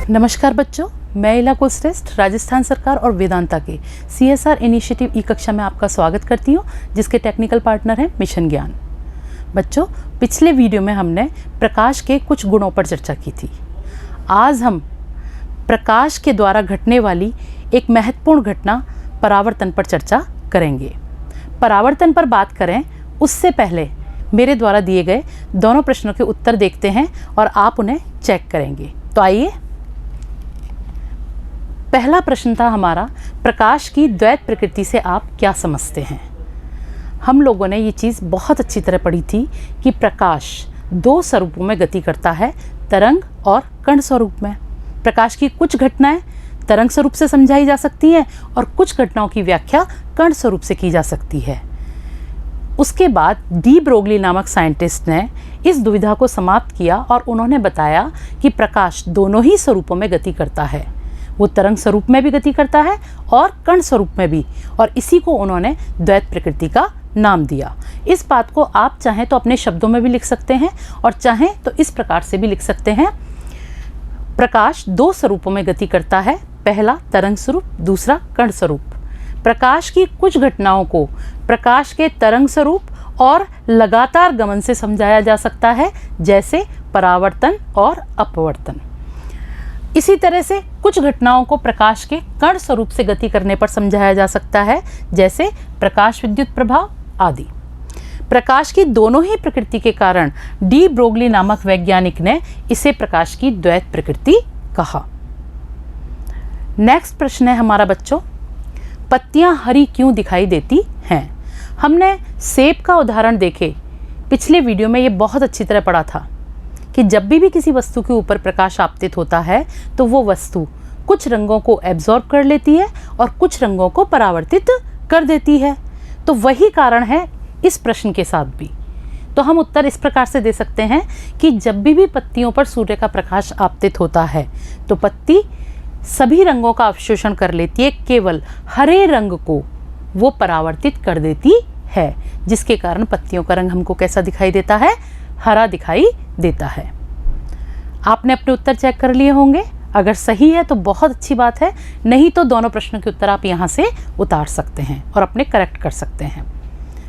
नमस्कार बच्चों, मैं इला कुलश्रेष्ठ राजस्थान सरकार और वेदांता के CSR इनिशिएटिव ई कक्षा में आपका स्वागत करती हूँ, जिसके टेक्निकल पार्टनर हैं मिशन ज्ञान। बच्चों, पिछले वीडियो में हमने प्रकाश के कुछ गुणों पर चर्चा की थी। आज हम प्रकाश के द्वारा घटने वाली एक महत्वपूर्ण घटना परावर्तन पर चर्चा करेंगे। परावर्तन पर बात करें उससे पहले मेरे द्वारा दिए गए दोनों प्रश्नों के उत्तर देखते हैं और आप उन्हें चेक करेंगे। तो आइए, पहला प्रश्न था हमारा, प्रकाश की द्वैत प्रकृति से आप क्या समझते हैं। हम लोगों ने ये चीज़ बहुत अच्छी तरह पढ़ी थी कि प्रकाश दो स्वरूपों में गति करता है, तरंग और कण स्वरूप में। प्रकाश की कुछ घटनाएं तरंग स्वरूप से समझाई जा सकती हैं और कुछ घटनाओं की व्याख्या कण स्वरूप से की जा सकती है। उसके बाद डी ब्रोगली नामक साइंटिस्ट ने इस दुविधा को समाप्त किया और उन्होंने बताया कि प्रकाश दोनों ही स्वरूपों में गति करता है। वो तरंग स्वरूप में भी गति करता है और कण स्वरूप में भी, और इसी को उन्होंने द्वैत प्रकृति का नाम दिया। इस बात को आप चाहें तो अपने शब्दों में भी लिख सकते हैं और चाहें तो इस प्रकार से भी लिख सकते हैं। प्रकाश दो स्वरूपों में गति करता है, पहला तरंग स्वरूप, दूसरा कण स्वरूप। प्रकाश की कुछ घटनाओं को प्रकाश के तरंग स्वरूप और लगातार गमन से समझाया जा सकता है, जैसे परावर्तन और अपवर्तन। इसी तरह से कुछ घटनाओं को प्रकाश के कण स्वरूप से गति करने पर समझाया जा सकता है, जैसे प्रकाश विद्युत प्रभाव आदि। प्रकाश की दोनों ही प्रकृति के कारण डी ब्रोगली नामक वैज्ञानिक ने इसे प्रकाश की द्वैत प्रकृति कहा। नेक्स्ट प्रश्न है हमारा बच्चों, पत्तियां हरी क्यों दिखाई देती हैं। हमने सेब का उदाहरण देखे, पिछले वीडियो में ये बहुत अच्छी तरह पढ़ा था कि जब भी किसी वस्तु के ऊपर प्रकाश आपतित होता है तो वो वस्तु कुछ रंगों को एब्जॉर्ब कर लेती है और कुछ रंगों को परावर्तित कर देती है। तो वही कारण है इस प्रश्न के साथ भी। तो हम उत्तर इस प्रकार से दे सकते हैं कि जब भी पत्तियों पर सूर्य का प्रकाश आपतित होता है तो पत्ती सभी रंगों का अवशोषण कर लेती है, केवल हरे रंग को वो परावर्तित कर देती है, जिसके कारण पत्तियों का रंग हमको कैसा दिखाई देता है, हरा दिखाई देता है। आपने अपने उत्तर चेक कर लिए होंगे। अगर सही है तो बहुत अच्छी बात है, नहीं तो दोनों प्रश्नों के उत्तर आप यहाँ से उतार सकते हैं और अपने करेक्ट कर सकते हैं।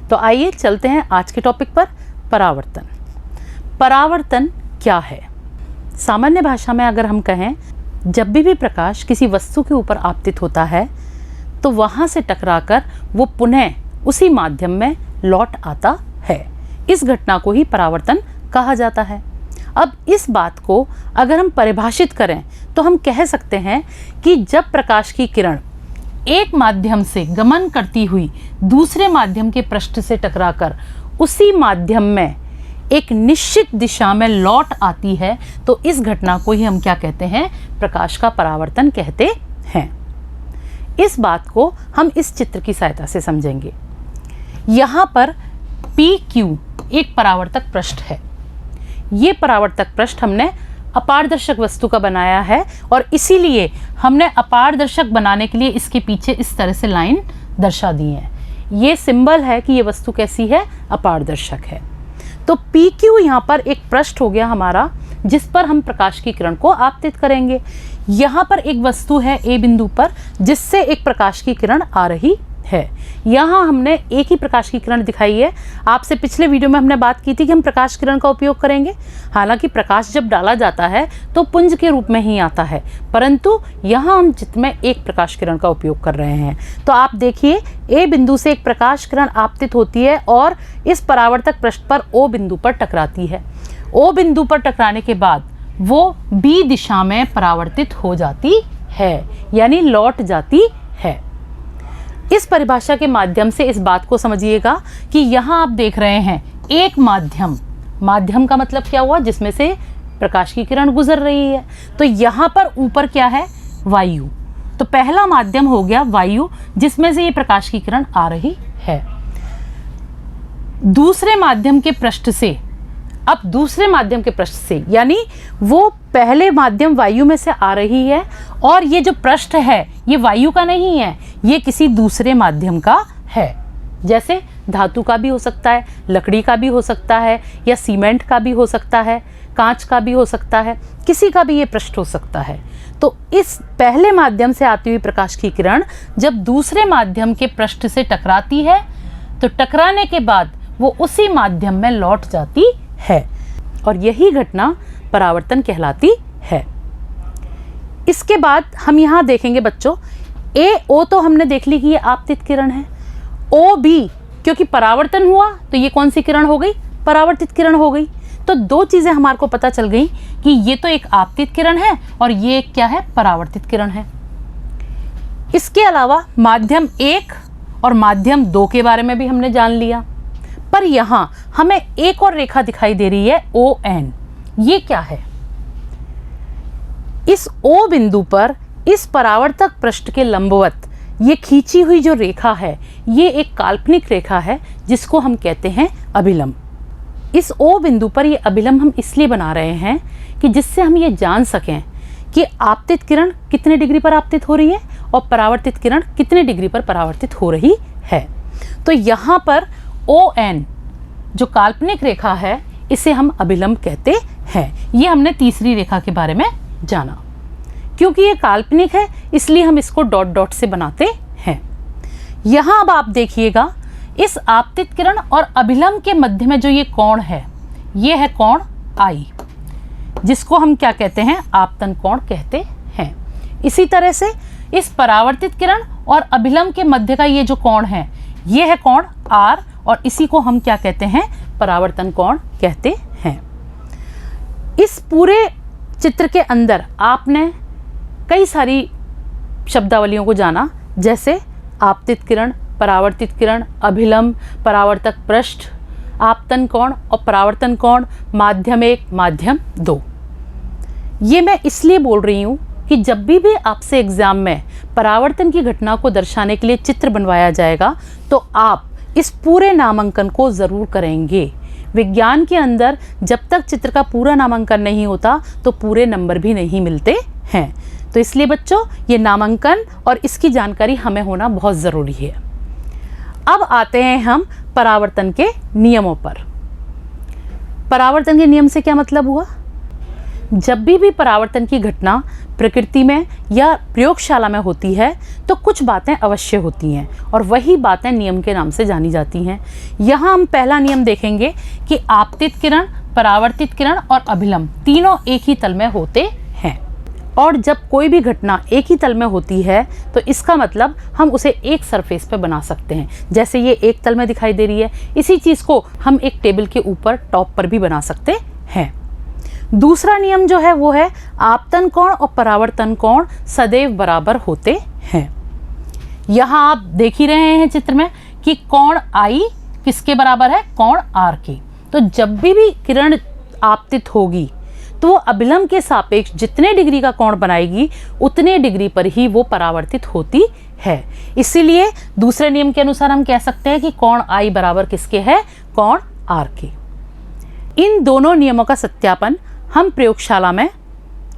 तो आइए चलते हैं आज के टॉपिक पर, परावर्तन। परावर्तन क्या है? सामान्य भाषा में अगर हम कहें, जब भी प्रकाश किसी वस्तु के ऊपर आपतित होता है तो वहाँ से टकराकर वो पुनः उसी माध्यम में लौट आता है। इस घटना को ही परावर्तन कहा जाता है। अब इस बात को अगर हम परिभाषित करें तो हम कह सकते हैं कि जब प्रकाश की किरण एक माध्यम से गमन करती हुई दूसरे माध्यम के पृष्ठ से टकराकर उसी माध्यम में एक निश्चित दिशा में लौट आती है, तो इस घटना को ही हम क्या कहते हैं, प्रकाश का परावर्तन कहते हैं। इस बात को हम इस चित्र की सहायता से समझेंगे। यहाँ पर PQ एक परावर्तक पृष्ठ है। ये परावर्तक पृष्ठ हमने अपारदर्शक वस्तु का बनाया है और इसीलिए हमने अपारदर्शक बनाने के लिए इसके पीछे इस तरह से लाइन दर्शा दी है। ये सिंबल है कि ये वस्तु कैसी है, अपारदर्शक है। तो PQ यहाँ पर एक पृष्ठ हो गया हमारा, जिस पर हम प्रकाश की किरण को आपतित करेंगे। यहाँ पर एक वस्तु है A बिंदु पर, जिससे एक प्रकाश की किरण आ रही है। यहाँ हमने एक ही प्रकाश की किरण दिखाई है। आपसे पिछले वीडियो में हमने बात की थी कि हम प्रकाश किरण का उपयोग करेंगे। हालांकि प्रकाश जब डाला जाता है तो पुंज के रूप में ही आता है, परंतु यहाँ हम चित्र में एक प्रकाश किरण का उपयोग कर रहे हैं। तो आप देखिए, A बिंदु से एक प्रकाश किरण आपतित होती है और इस परावर्तक पृष्ठ पर O बिंदु पर टकराती है। O बिंदु पर टकराने के बाद वो B दिशा में परावर्तित हो जाती है, यानी लौट जाती है। इस परिभाषा के माध्यम से इस बात को समझिएगा कि यहाँ आप देख रहे हैं एक माध्यम, माध्यम का मतलब क्या हुआ, जिसमें से प्रकाश की किरण गुजर रही है। तो यहाँ पर ऊपर क्या है, वायु। तो पहला माध्यम हो गया वायु, जिसमें से ये प्रकाश की किरण आ रही है। दूसरे माध्यम के पृष्ठ से, अब दूसरे माध्यम के पृष्ठ से, यानी वो पहले माध्यम वायु में से आ रही है और ये जो पृष्ठ है ये वायु का नहीं है, ये किसी दूसरे माध्यम का है। जैसे धातु का भी हो सकता है, लकड़ी का भी हो सकता है, या सीमेंट का भी हो सकता है। कांच का भी हो सकता है, किसी का भी ये पृष्ठ हो सकता है। तो इस पहले माध्यम से आती हुई प्रकाश की किरण जब दूसरे माध्यम के पृष्ठ से टकराती है तो टकराने के बाद वो उसी माध्यम में लौट जाती है और यही घटना परावर्तन कहलाती है। इसके बाद हम यहाँ देखेंगे बच्चों, ए ओ तो हमने देख ली कि ये आपतित किरण है। ओ बी, क्योंकि परावर्तन हुआ तो ये कौन सी किरण हो गई? परावर्तित किरण हो गई। तो दो चीज़ें हमारे को पता चल गई कि ये तो एक आपतित किरण है और ये एक क्या है? परावर्तित किरण है। इसके अलावा माध्यम 1 और माध्यम 2 के बारे में भी हमने जान लिया। पर यहाँ हमें एक और रेखा दिखाई दे रही है ON। ये क्या है? इस O बिंदु पर इस परावर्तक पृष्ठ के लंबवत ये खींची हुई जो रेखा है ये एक काल्पनिक रेखा है जिसको हम कहते हैं अभिलंब। इस O बिंदु पर ये अभिलंब हम इसलिए बना रहे हैं कि जिससे हम ये जान सकें कि आपतित किरण कितने डिग्री पर आपतित हो रही है और परावर्तित किरण कितने डिग्री पर परावर्तित हो रही है। तो यहाँ पर ON जो काल्पनिक रेखा है इसे हम अभिलंब कहते हैं। ये हमने तीसरी रेखा के बारे में जाना। क्योंकि ये काल्पनिक है इसलिए हम इसको डॉट डॉट से बनाते हैं। यहाँ अब आप देखिएगा, इस आपतित किरण और अभिलंब के मध्य में जो ये कोण है ये है कोण I, जिसको हम क्या कहते हैं? आपतन कोण कहते हैं। इसी तरह से इस परावर्तित किरण और अभिलंब के मध्य का ये जो कोण है ये है कोण R और इसी को हम क्या कहते हैं? परावर्तन कोण कहते हैं। इस पूरे चित्र के अंदर आपने कई सारी शब्दावलियों को जाना, जैसे आपतित किरण, परावर्तित किरण, अभिलंब, परावर्तक पृष्ठ, आपतन कोण और परावर्तन कोण, माध्यम 1, माध्यम 2। ये मैं इसलिए बोल रही हूँ कि जब भी आपसे एग्जाम में परावर्तन की घटना को दर्शाने के लिए चित्र बनवाया जाएगा तो आप इस पूरे नामांकन को ज़रूर करेंगे। विज्ञान के अंदर जब तक चित्र का पूरा नामांकन नहीं होता तो पूरे नंबर भी नहीं मिलते हैं। तो इसलिए बच्चों ये नामांकन और इसकी जानकारी हमें होना बहुत ज़रूरी है। अब आते हैं हम परावर्तन के नियमों पर। परावर्तन के नियम से क्या मतलब हुआ? जब भी परावर्तन की घटना प्रकृति में या प्रयोगशाला में होती है तो कुछ बातें अवश्य होती हैं और वही बातें नियम के नाम से जानी जाती हैं। यहाँ हम पहला नियम देखेंगे कि आपतित किरण, परावर्तित किरण और अभिलंब तीनों एक ही तल में होते हैं। और जब कोई भी घटना एक ही तल में होती है तो इसका मतलब हम उसे एक सरफेस पे बना सकते हैं। जैसे ये एक तल में दिखाई दे रही है, इसी चीज़ को हम एक टेबल के ऊपर टॉप पर भी बना सकते हैं। दूसरा नियम जो है वो है आपतन कोण और परावर्तन कोण सदैव बराबर होते हैं। यहाँ आप देख ही रहे हैं चित्र में कि कोण I किसके बराबर है? कोण R की। तो जब भी किरण आपतित होगी तो वो अभिलंब के सापेक्ष जितने डिग्री का कोण बनाएगी उतने डिग्री पर ही वो परावर्तित होती है। इसीलिए दूसरे नियम के अनुसार हम कह सकते हैं कि कोण I बराबर किसके है? कोण R के। इन दोनों नियमों का सत्यापन हम प्रयोगशाला में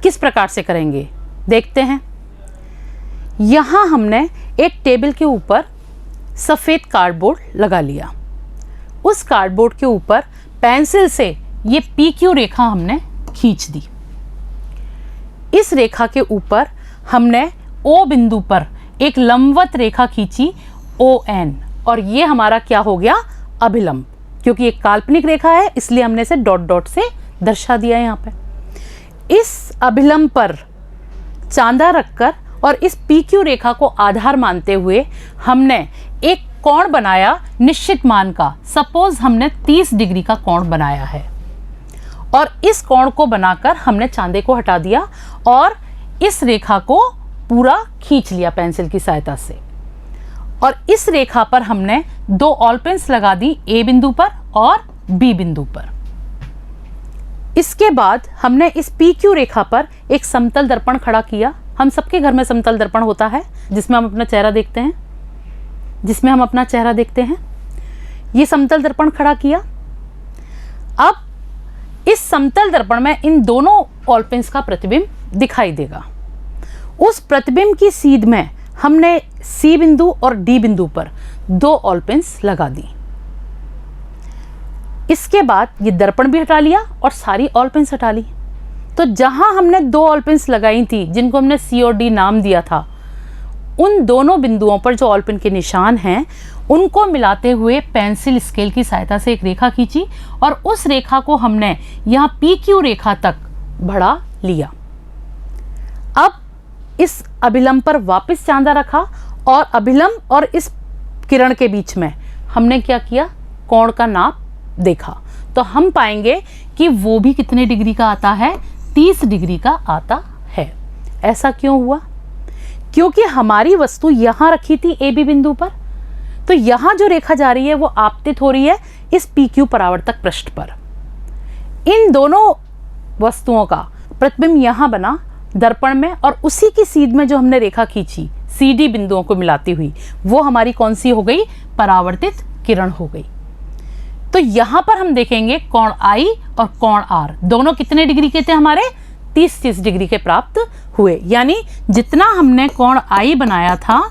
किस प्रकार से करेंगे देखते हैं। यहाँ हमने एक टेबल के ऊपर सफ़ेद कार्डबोर्ड लगा लिया। उस कार्डबोर्ड के ऊपर पेंसिल से ये PQ रेखा हमने खींच दी। इस रेखा के ऊपर हमने O बिंदु पर एक लंबवत रेखा खींची ON और ये हमारा क्या हो गया? अभिलंब। क्योंकि एक काल्पनिक रेखा है इसलिए हमने इसे डॉट डॉट से दर्शा दिया है। यहाँ पे इस अभिलंब पर चांदा रखकर और इस PQ रेखा को आधार मानते हुए हमने एक कोण बनाया निश्चित मान का। सपोज हमने 30 डिग्री का कोण बनाया है और इस कोण को बनाकर हमने चांदे को हटा दिया और इस रेखा को पूरा खींच लिया पेंसिल की सहायता से। और इस रेखा पर हमने 2 ऑल पेंस लगा दी, A बिंदु पर और B बिंदु पर। इसके बाद हमने इस PQ रेखा पर एक समतल दर्पण खड़ा किया। हम सबके घर में समतल दर्पण होता है जिसमें हम अपना चेहरा देखते हैं, ये समतल दर्पण खड़ा किया। अब इस समतल दर्पण में इन दोनों ऑल पेंस का प्रतिबिंब दिखाई देगा। उस प्रतिबिंब की सीध में हमने C बिंदु और D बिंदु पर 2 ऑल पेंस लगा दी। इसके बाद ये दर्पण भी हटा लिया और सारी ऑल पेन्स हटा ली। तो जहाँ हमने 2 ऑल पेन्स लगाई थी जिनको हमने C और D नाम दिया था, उन दोनों बिंदुओं पर जो ऑल पेन के निशान हैं उनको मिलाते हुए पेंसिल स्केल की सहायता से एक रेखा खींची और उस रेखा को हमने यहाँ PQ रेखा तक बढ़ा लिया। अब इस अभिलंब पर वापस चांदा रखा और अभिलंब और इस किरण के बीच में हमने क्या किया, कोण का नाप देखा। तो हम पाएंगे कि वो भी कितने डिग्री का आता है, 30 डिग्री का आता है। ऐसा क्यों हुआ? क्योंकि हमारी वस्तु यहाँ रखी थी AB बिंदु पर, तो यहाँ जो रेखा जा रही है वो आपतित हो रही है इस PQ परावर्तक पृष्ठ पर। इन दोनों वस्तुओं का प्रतिबिंब यहाँ बना दर्पण में, और उसी की सीध में जो हमने रेखा खींची CD बिंदुओं को मिलाती हुई, वो हमारी कौन सी हो गई, परावर्तित किरण हो गई। तो यहाँ पर हम देखेंगे कोण I और कोण R दोनों कितने डिग्री के थे, हमारे 30 डिग्री के प्राप्त हुए। यानी जितना हमने कोण I बनाया था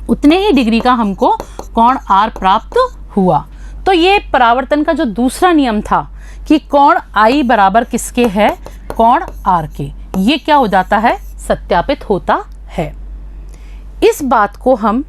उतने ही डिग्री का हमको कोण R प्राप्त हुआ। तो ये परावर्तन का जो दूसरा नियम था कि कोण I बराबर किसके है, कोण R के, ये क्या हो जाता है, सत्यापित होता है। इस बात को हम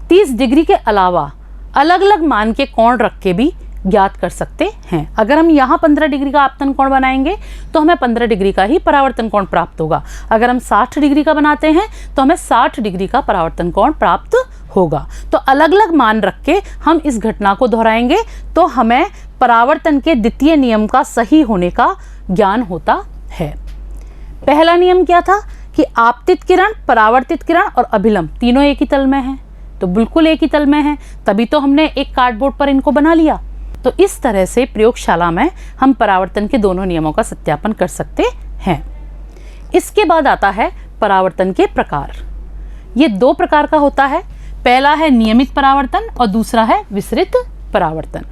30 डिग्री के अलावा अलग अलग मान के कोण रख के भी ज्ञात कर सकते हैं। अगर हम यहाँ 15 डिग्री का आपतन कोण बनाएंगे तो हमें 15 डिग्री का ही परावर्तन कोण प्राप्त होगा। अगर हम 60 डिग्री का बनाते हैं तो हमें 60 डिग्री का परावर्तन कोण प्राप्त होगा। तो अलग अलग मान रख के हम इस घटना को दोहराएंगे तो हमें परावर्तन के द्वितीय नियम का सही होने का ज्ञान होता है। पहला नियम क्या था कि आपतित किरण, परावर्तित किरण और अभिलंब तीनों एक ही तल में हैं। तो बिल्कुल एक ही तल में हैं, तभी तो हमने एक कार्डबोर्ड पर इनको बना लिया। तो इस तरह से प्रयोगशाला में हम परावर्तन के दोनों नियमों का सत्यापन कर सकते हैं। इसके बाद आता है परावर्तन के प्रकार। ये 2 प्रकार का होता है, पहला है नियमित परावर्तन और दूसरा है विसरित परावर्तन।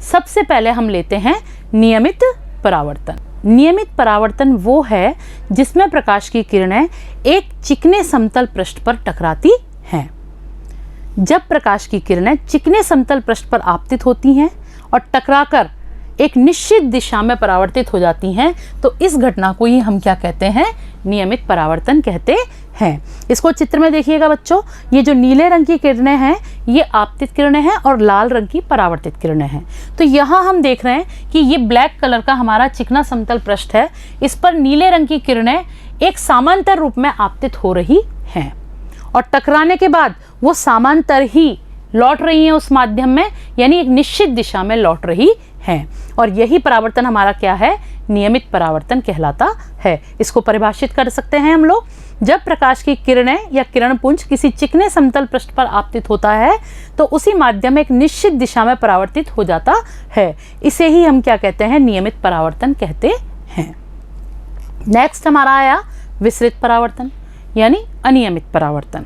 सबसे पहले हम लेते हैं नियमित परावर्तन। नियमित परावर्तन वो है जिसमें प्रकाश की किरणें एक चिकने समतल पृष्ठ पर टकराती हैं। जब प्रकाश की किरणें चिकने समतल पृष्ठ पर आपतित होती हैं और टकराकर एक निश्चित दिशा में परावर्तित हो जाती हैं, तो इस घटना को ही हम क्या कहते हैं, नियमित परावर्तन कहते हैं। इसको चित्र में देखिएगा बच्चों, ये जो नीले रंग की किरणें हैं ये आपतित किरणें हैं और लाल रंग की परावर्तित किरणें हैं। तो यहाँ हम देख रहे हैं कि ये ब्लैक कलर का हमारा चिकना समतल पृष्ठ है, इस पर नीले रंग की किरणें एक समांतर रूप में आपतित हो रही हैं और टकराने के बाद वो समांतर ही लौट रही हैं उस माध्यम में, यानी एक निश्चित दिशा में लौट रही हैं। और यही परावर्तन हमारा क्या है, नियमित परावर्तन कहलाता है। इसको परिभाषित कर सकते हैं हम लोग, जब प्रकाश की किरणें या किरण पुंज किसी चिकने समतल पृष्ठ पर आपतित होता है तो उसी माध्यम में एक निश्चित दिशा में परावर्तित हो जाता है। इसे ही हम क्या कहते हैं, नियमित परावर्तन कहते हैं। नेक्स्ट हमारा आया विसरित परावर्तन यानी अनियमित परावर्तन।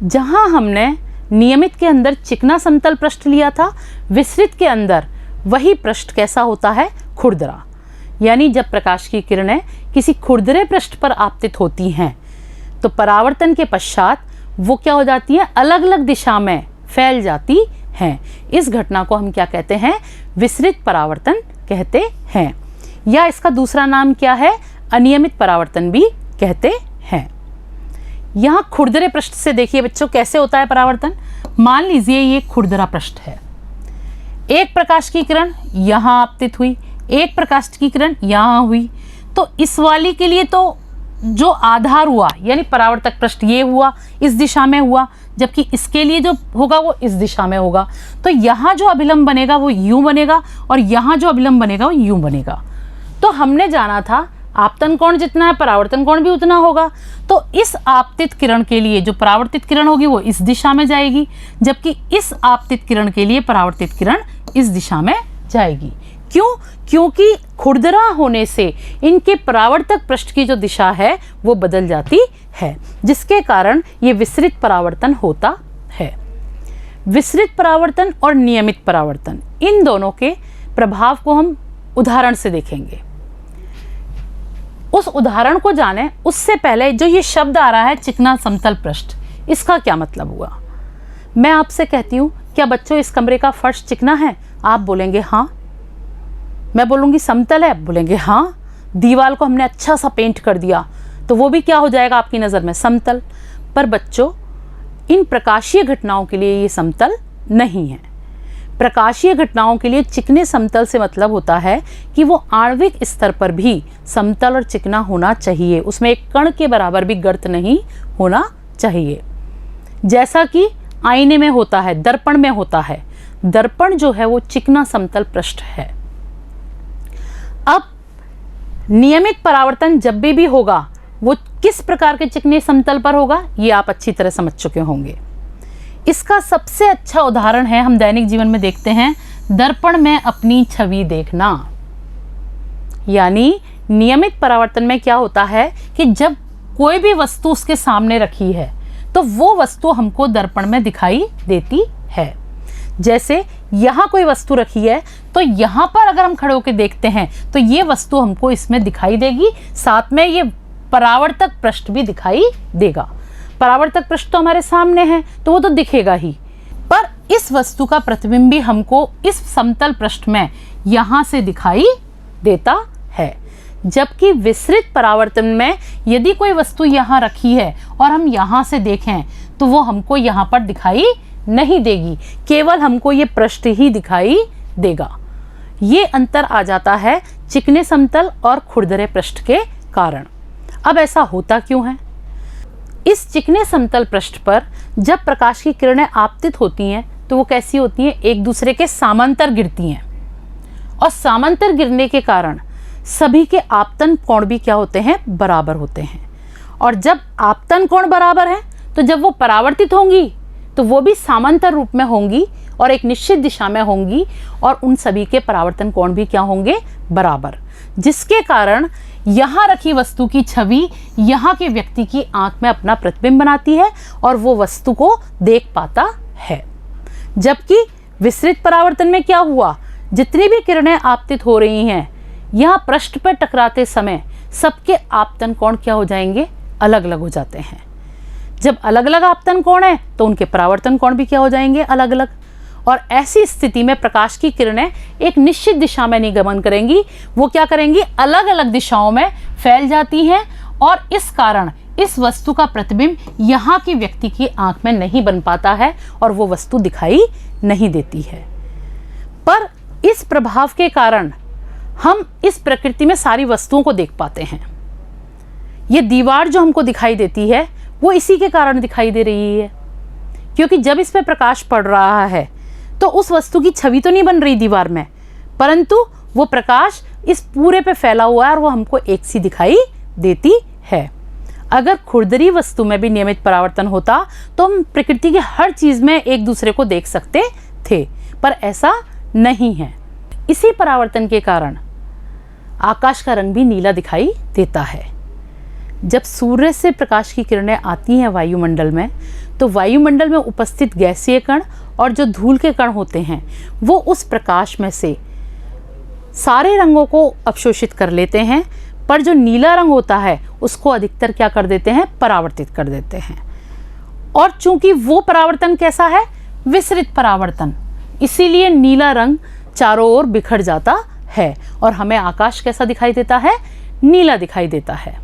जहां हमने नियमित के अंदर चिकना समतल पृष्ठ लिया था, विसरित के अंदर वही पृष्ठ कैसा होता है, खुरदरा। यानी जब प्रकाश की किरणें किसी खुरदरे पृष्ठ पर आपतित होती हैं तो परावर्तन के पश्चात वो क्या हो जाती हैं, अलग अलग दिशा में फैल जाती हैं। इस घटना को हम क्या कहते हैं, विसरित परावर्तन कहते हैं, या इसका दूसरा नाम क्या है, अनियमित परावर्तन भी कहते हैं। यहाँ खुरदरे पृष्ठ से देखिए बच्चों कैसे होता है परावर्तन। मान लीजिए ये खुरदरा पृष्ठ है, एक प्रकाश की किरण यहाँ आपतित हुई, एक प्रकाश की किरण यहाँ हुई, तो इस वाली के लिए तो जो आधार हुआ यानी परावर्तक पृष्ठ ये हुआ, इस दिशा में हुआ, जबकि इसके लिए जो होगा वो इस दिशा में होगा। तो यहाँ जो अभिलंब बनेगा वो यूं बनेगा और यहाँ जो अभिलंब बनेगा वो यूं बनेगा। तो हमने जाना था आपतन कोण जितना है परावर्तन कोण भी उतना होगा। तो इस आपतित किरण के लिए जो परावर्तित किरण होगी वो इस दिशा में जाएगी, जबकि इस आपतित किरण के लिए परावर्तित किरण इस दिशा में जाएगी। क्यों? क्योंकि खुरदरा होने से इनके परावर्तक पृष्ठ की जो दिशा है वो बदल जाती है, जिसके कारण ये विसरित परावर्तन होता है। विसरित परावर्तन और नियमित परावर्तन, इन दोनों के प्रभाव को हम उदाहरण से देखेंगे। उस उदाहरण को जाने उससे पहले जो ये शब्द आ रहा है चिकना समतल पृष्ठ, इसका क्या मतलब हुआ। मैं आपसे कहती हूँ, क्या बच्चों इस कमरे का फर्श चिकना है? आप बोलेंगे हाँ। मैं बोलूँगी समतल है, आप बोलेंगे हाँ। दीवार को हमने अच्छा सा पेंट कर दिया तो वो भी क्या हो जाएगा आपकी नज़र में, समतल। पर बच्चों, इन प्रकाशीय घटनाओं के लिए ये समतल नहीं है। प्रकाशीय घटनाओं के लिए चिकने समतल से मतलब होता है कि वो आणविक स्तर पर भी समतल और चिकना होना चाहिए, उसमें एक कण के बराबर भी गर्त नहीं होना चाहिए। जैसा कि आईने में होता है, दर्पण में होता है। दर्पण जो है वो चिकना समतल पृष्ठ है। अब नियमित परावर्तन जब भी होगा वो किस प्रकार के चिकने समतल पर होगा, ये आप अच्छी तरह समझ चुके होंगे। इसका सबसे अच्छा उदाहरण है, हम दैनिक जीवन में देखते हैं, दर्पण में अपनी छवि देखना। यानी नियमित परावर्तन में क्या होता है कि जब कोई भी वस्तु उसके सामने रखी है तो वो वस्तु हमको दर्पण में दिखाई देती है। जैसे यहाँ कोई वस्तु रखी है तो यहाँ पर अगर हम खड़े होकर देखते हैं तो ये वस्तु हमको इसमें दिखाई देगी, साथ में ये परावर्तक पृष्ठ भी दिखाई देगा। परावर्तक पृष्ठ तो हमारे सामने है तो वो तो दिखेगा ही, पर इस वस्तु का प्रतिबिंब भी हमको इस समतल पृष्ठ में यहाँ से दिखाई देता है। जबकि विसरित परावर्तन में यदि कोई वस्तु यहाँ रखी है और हम यहाँ से देखें तो वो हमको यहाँ पर दिखाई नहीं देगी, केवल हमको ये पृष्ठ ही दिखाई देगा। ये अंतर आ जाता है चिकने समतल और खुरदरे पृष्ठ के कारण। अब ऐसा होता क्यों है? इस चिकने समतल पृष्ठ पर जब प्रकाश की किरणें आपतित होती हैं तो वो कैसी होती हैं, एक दूसरे के समांतर गिरती हैं, और समांतर गिरने के कारण सभी के आपतन कोण भी क्या होते हैं, बराबर होते हैं। और जब आपतन कोण बराबर है तो जब वो परावर्तित होंगी तो वो भी समांतर रूप में होंगी और एक निश्चित दिशा में होंगी, और उन सभी के परावर्तन कोण भी क्या होंगे, बराबर। जिसके कारण यहाँ रखी वस्तु की छवि यहाँ के व्यक्ति की आंख में अपना प्रतिबिंब बनाती है और वो वस्तु को देख पाता है। जबकि विसरित परावर्तन में क्या हुआ, जितनी भी किरणें आपतित हो रही हैं यहाँ पृष्ठ पर टकराते समय सबके आपतन कोण क्या हो जाएंगे, अलग अलग हो जाते हैं। जब अलग अलग आपतन कोण है तो उनके परावर्तन कोण भी क्या हो जाएंगे, अलग अलग। और ऐसी स्थिति में प्रकाश की किरणें एक निश्चित दिशा में नहीं गमन करेंगी, वो क्या करेंगी, अलग अलग दिशाओं में फैल जाती हैं, और इस कारण इस वस्तु का प्रतिबिंब यहाँ की व्यक्ति की आंख में नहीं बन पाता है और वो वस्तु दिखाई नहीं देती है। पर इस प्रभाव के कारण हम इस प्रकृति में सारी वस्तुओं को देख पाते हैं। ये दीवार जो हमको दिखाई देती है वो इसी के कारण दिखाई दे रही है, क्योंकि जब इस पे प्रकाश पड़ रहा है तो उस वस्तु की छवि तो नहीं बन रही दीवार में, परंतु वो प्रकाश इस पूरे पे फैला हुआ है और वो हमको एक सी दिखाई देती है। अगर खुरदरी वस्तु में भी नियमित परावर्तन होता तो हम प्रकृति की हर चीज़ में एक दूसरे को देख सकते थे, पर ऐसा नहीं है। इसी परावर्तन के कारण आकाश का रंग भी नीला दिखाई देता है। जब सूर्य से प्रकाश की किरणें आती हैं वायुमंडल में तो वायुमंडल में उपस्थित गैसीय कण और जो धूल के कण होते हैं वो उस प्रकाश में से सारे रंगों को अवशोषित कर लेते हैं, पर जो नीला रंग होता है उसको अधिकतर क्या कर देते हैं, परावर्तित कर देते हैं। और चूंकि वो परावर्तन कैसा है, विसरित परावर्तन, इसीलिए नीला रंग चारों ओर बिखर जाता है और हमें आकाश कैसा दिखाई देता है, नीला दिखाई देता है।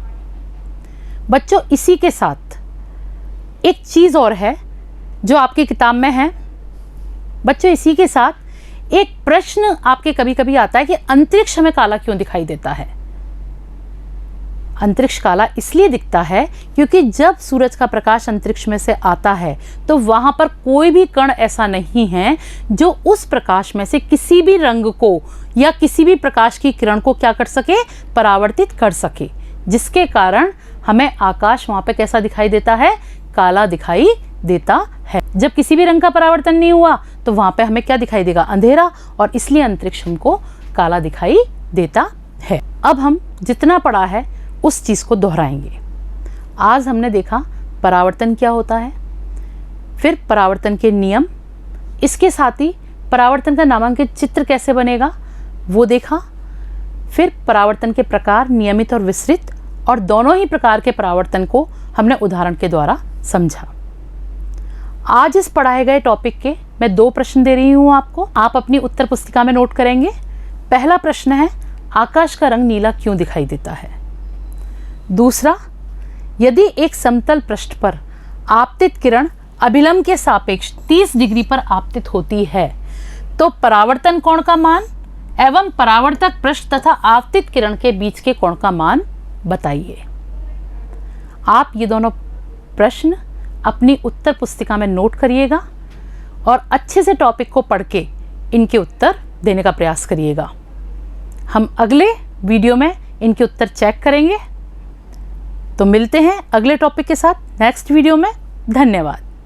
बच्चों, इसी के साथ एक चीज़ और है जो आपकी किताब में है। बच्चों, इसी के साथ एक प्रश्न आपके कभी कभी आता है कि अंतरिक्ष में काला क्यों दिखाई देता है। अंतरिक्ष काला इसलिए दिखता है क्योंकि जब सूरज का प्रकाश अंतरिक्ष में से आता है तो वहाँ पर कोई भी कण ऐसा नहीं है जो उस प्रकाश में से किसी भी रंग को या किसी भी प्रकाश की किरण को क्या कर सके, परावर्तित कर सके, जिसके कारण हमें आकाश वहाँ पे कैसा दिखाई देता है, काला दिखाई देता है। जब किसी भी रंग का परावर्तन नहीं हुआ तो वहाँ पे हमें क्या दिखाई देगा, अंधेरा, और इसलिए अंतरिक्ष हमको काला दिखाई देता है। अब हम जितना पढ़ा है उस चीज़ को दोहराएंगे। आज हमने देखा परावर्तन क्या होता है, फिर परावर्तन के नियम, इसके साथ ही परावर्तन का नामांकित चित्र कैसे बनेगा वो देखा, फिर परावर्तन के प्रकार नियमित और विसरित, और दोनों ही प्रकार के परावर्तन को हमने उदाहरण के द्वारा समझा। आज इस पढ़ाए गए टॉपिक के मैं 2 प्रश्न दे रही हूँ आपको, आप अपनी उत्तर पुस्तिका में नोट करेंगे। पहला प्रश्न है, आकाश का रंग नीला क्यों दिखाई देता है? दूसरा, यदि एक समतल पृष्ठ पर आपतित किरण अभिलंब के सापेक्ष 30 डिग्री पर आपतित होती है तो परावर्तन कोण का मान एवं परावर्तक पृष्ठ तथा आपतित किरण के बीच के कोण का मान बताइए। आप ये दोनों प्रश्न अपनी उत्तर पुस्तिका में नोट करिएगा और अच्छे से टॉपिक को पढ़ के इनके उत्तर देने का प्रयास करिएगा। हम अगले वीडियो में इनके उत्तर चेक करेंगे। तो मिलते हैं अगले टॉपिक के साथ नेक्स्ट वीडियो में। धन्यवाद।